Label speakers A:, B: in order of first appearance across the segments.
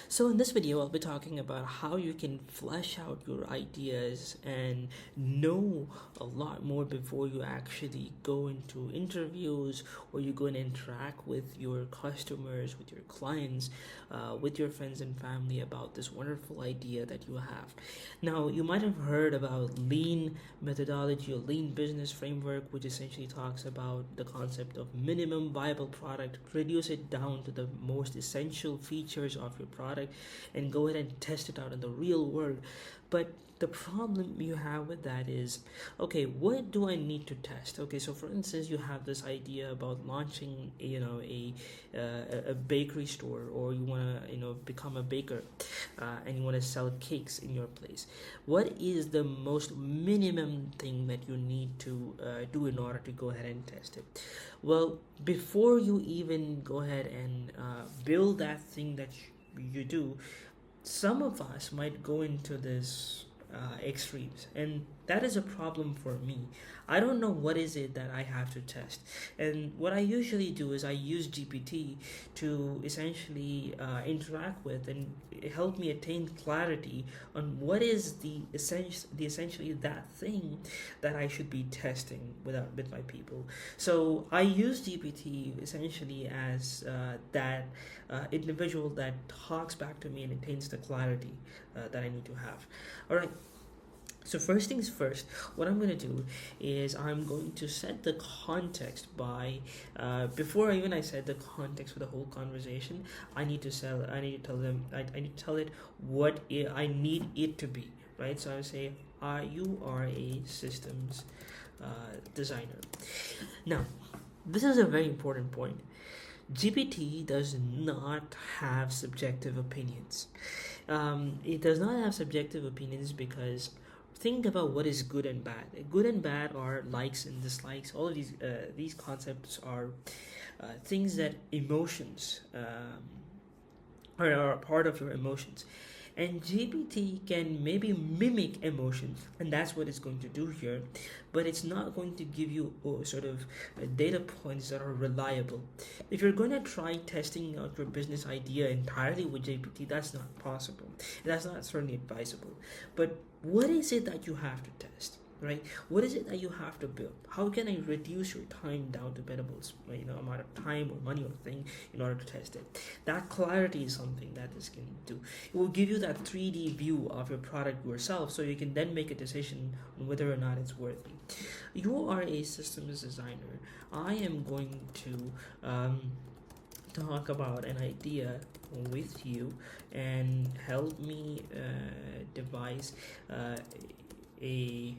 A: So, in this video, I'll be talking about how you can flesh out your ideas and know a lot more before you actually go into interviews or you go and interact with your customers, with your clients, with your friends and family about this wonderful idea that you have. Now, you might have heard about lean methodology or lean business framework, which essentially talks about the concept of minimum viable product, reduce it down to the most essential features of your product, and go ahead and test it out in the real world. But the problem you have with that is, okay, what do I need to test? Okay, so for instance, you have this idea about launching, a bakery store, or you want to, become a baker, and you want to sell cakes in your place. What is the most minimum thing that you need to do in order to go ahead and test it? Well, before you even go ahead and build that thing that you do, some of us might go into this extremes, and that is a problem for me. I don't know what is it that I have to test, and what I usually do is I use GPT to essentially interact with and help me attain clarity on what is essentially that thing that I should be testing with my people. So I use GPT essentially as that individual that talks back to me and attains the clarity that I need to have. All right. So first things first, what I'm going to do is I'm going to set the context by before I set the context for the whole conversation. I need to tell them. I need to tell it what I need it to be. Right. So I would say, you are a systems designer. Now, this is a very important point. GPT does not have subjective opinions. It does not have subjective opinions because think about what is good and bad. Good and bad are likes and dislikes. All of these concepts are things that emotions are part of your emotions. And GPT can maybe mimic emotions, and that's what it's going to do here, but it's not going to give you data points that are reliable. If you're going to try testing out your business idea entirely with GPT, that's not possible. That's not certainly advisable. But what is it that you have to test? Right? What is it that you have to build? How can I reduce your time down to bettable, amount of time or money or thing in order to test it? That clarity is something that this can do. It will give you that 3D view of your product yourself, so you can then make a decision on whether or not it's worthy. You are a systems designer. I am going to talk about an idea with you and help me devise a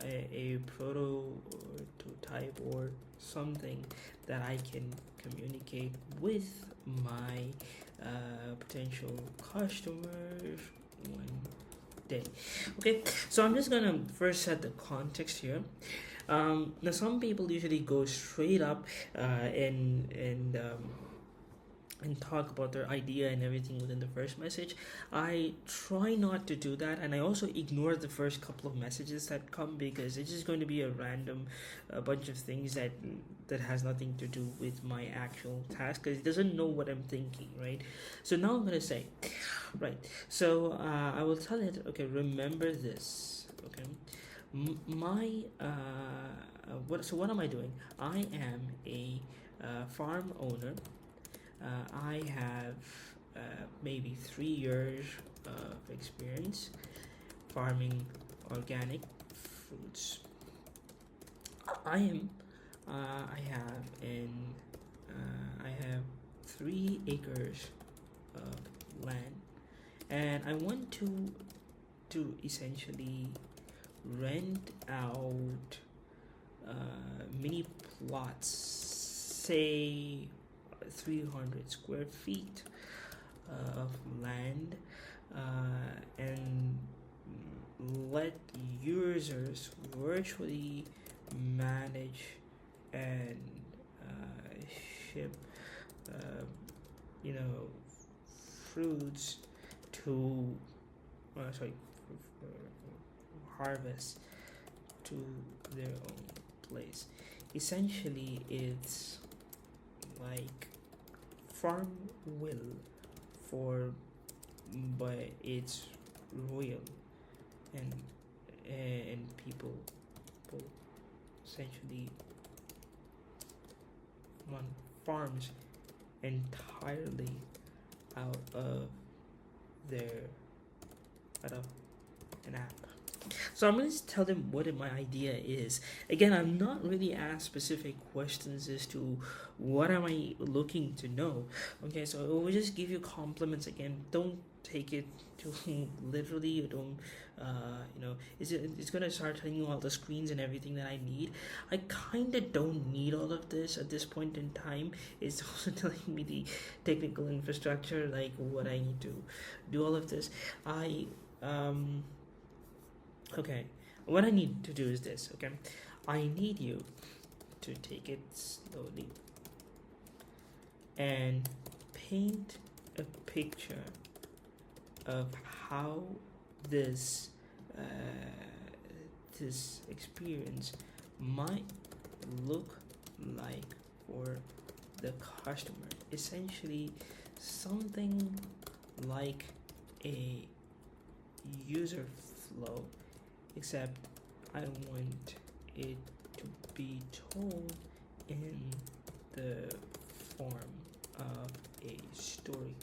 A: a prototype or something that I can communicate with my potential customers one day. Okay, so I'm just gonna first set the context here. Now, some people usually go straight up and talk about their idea and everything within the first message. I try not to do that, and I also ignore the first couple of messages that come because it's just going to be a random bunch of things that has nothing to do with my actual task because it doesn't know what I'm thinking, right? So now I'm going to say, right, so I will tell it, okay, remember this, okay? What am I doing? I am a farm owner. I have maybe 3 years of experience farming organic fruits. I am. I have 3 acres of land, and I want to essentially rent out mini plots, say 300 square feet of land, and let users virtually manage and ship you know fruits to harvest to their own place. Essentially, it's like farm will for but it's royal, and people essentially run farms entirely out of their out of an app. So I'm going to tell them what my idea is. Again, I'm not really asked specific questions as to what am I looking to know. Okay, so it will just give you compliments. Again, don't take it too literally. Or don't, it's going to start telling you all the screens and everything that I need. I kind of don't need all of this at this point in time. It's also telling me the technical infrastructure, like what I need to do all of this. Okay, what I need to do is this. Okay, I need you to take it slowly and paint a picture of how this this experience might look like for the customer. Essentially, something like a user flow, except I want it to be told in the form of a story.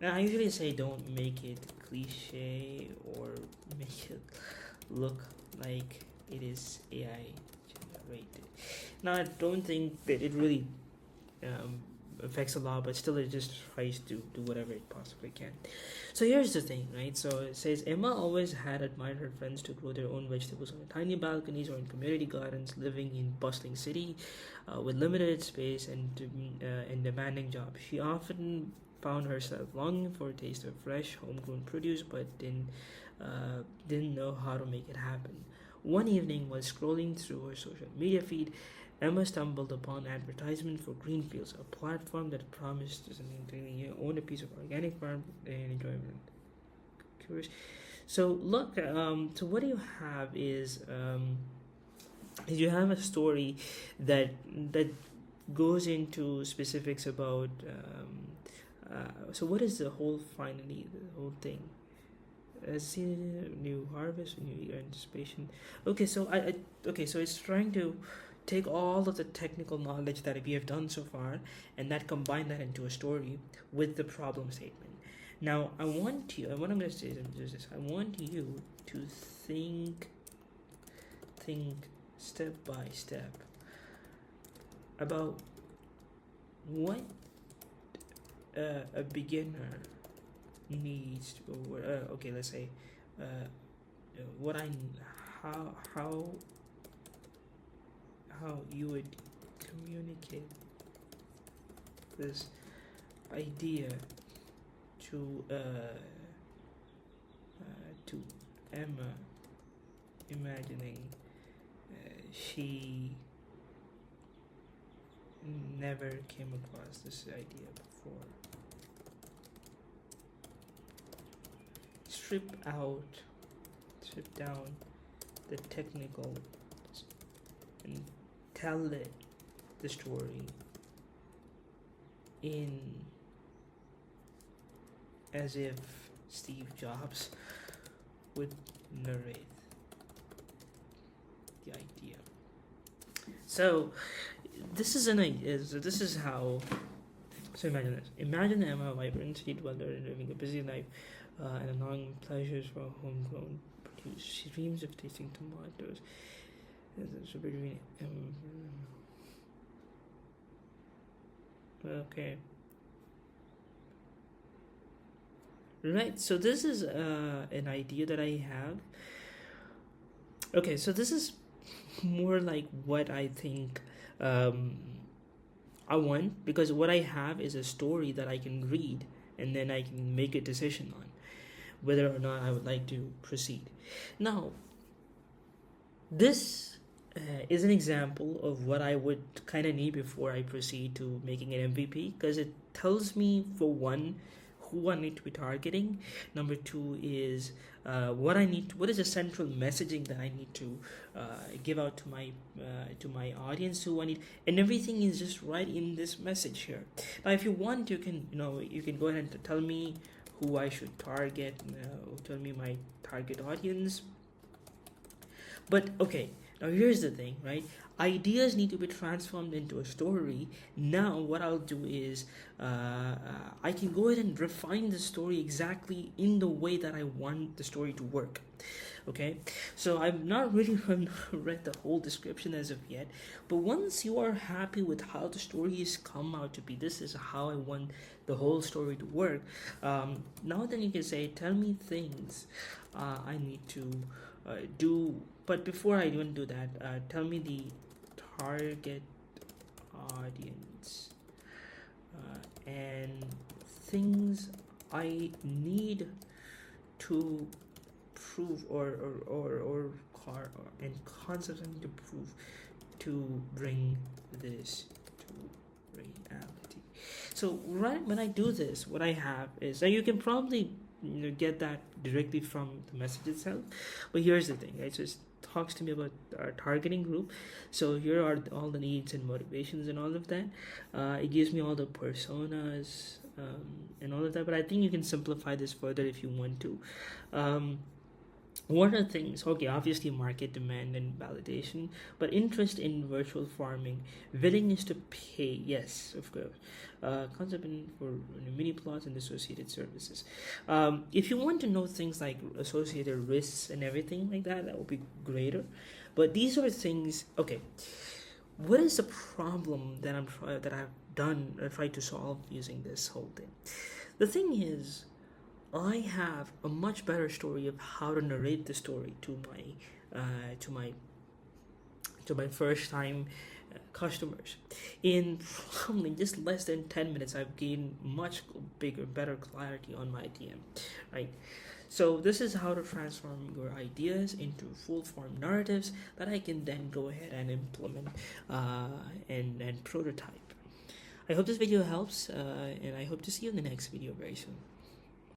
A: Now, I usually say don't make it cliche or make it look like it is AI generated. Now, I don't think that it really affects a lot, but still it just tries to do whatever it possibly can. So here's the thing, right? So it says Emma always had admired her friends to grow their own vegetables on tiny balconies or in community gardens, living in bustling city with limited space and demanding jobs. She often found herself longing for a taste of fresh, homegrown produce, but didn't know how to make it happen. One evening, while scrolling through her social media feed, Emma stumbled upon an advertisement for Greenfields, a platform that promised to own a piece of organic farm and enjoyment. Curious. So look, so what you have is you have a story that goes into specifics about. So what is the whole thing? See new harvest, new anticipation. Okay, so so it's trying to take all of the technical knowledge that we have done so far and that combine that into a story with the problem statement. Now, what I'm going to say is this: I want you to think step by step about what a beginner needs to, let's say what I how you would communicate this idea to Emma, imagining she never came across this idea before. Strip down the technical and tell it the story in as if Steve Jobs would narrate the idea. So this is how. So imagine this. Imagine Emma, a vibrant street dweller living a busy life and allowing pleasures for homegrown produce. She dreams of tasting tomatoes. So between okay. Right, so this is an idea that I have. Okay, so this is more like what I think I want, because what I have is a story that I can read and then I can make a decision on whether or not I would like to proceed. Now, this is an example of what I would kind of need before I proceed to making an MVP, because it tells me, for one, who I need to be targeting. Number two is what is the central messaging that I need to give out to my audience, who I need, and everything is just right in this message here. Now, if you want, you can go ahead and tell me who I should target, tell me my target audience. But okay, now here's the thing, right? Ideas need to be transformed into a story. Now, what I'll do is I can go ahead and refine the story exactly in the way that I want the story to work. Okay, so I've not really read the whole description as of yet, but once you are happy with how the story has come out to be, this is how I want the whole story to work. Now then you can say, tell me things I need to do. But before I even do that, tell me the target audience and things I need to prove and concepts I need to prove to bring this to reality. So right when I do this, what I have is, and you can probably get that directly from the message itself, but here's the thing, right? So it talks to me about our targeting group. So here are all the needs and motivations and all of that. It gives me all the personas and all of that, but I think you can simplify this further if you want to. What are things? Okay, obviously market demand and validation, but interest in virtual farming, willingness to pay, yes, of course. Concept for mini plots and associated services. If you want to know things like associated risks and everything like that, that would be greater. But these are things. Okay, what is the problem that I've done tried to solve using this whole thing? The thing is, I have a much better story of how to narrate the story to my first time customers. In probably just less than 10 minutes, I've gained much better clarity on my DM, right? So this is how to transform your ideas into full form narratives that I can then go ahead and implement and prototype. I hope this video helps, and I hope to see you in the next video very soon.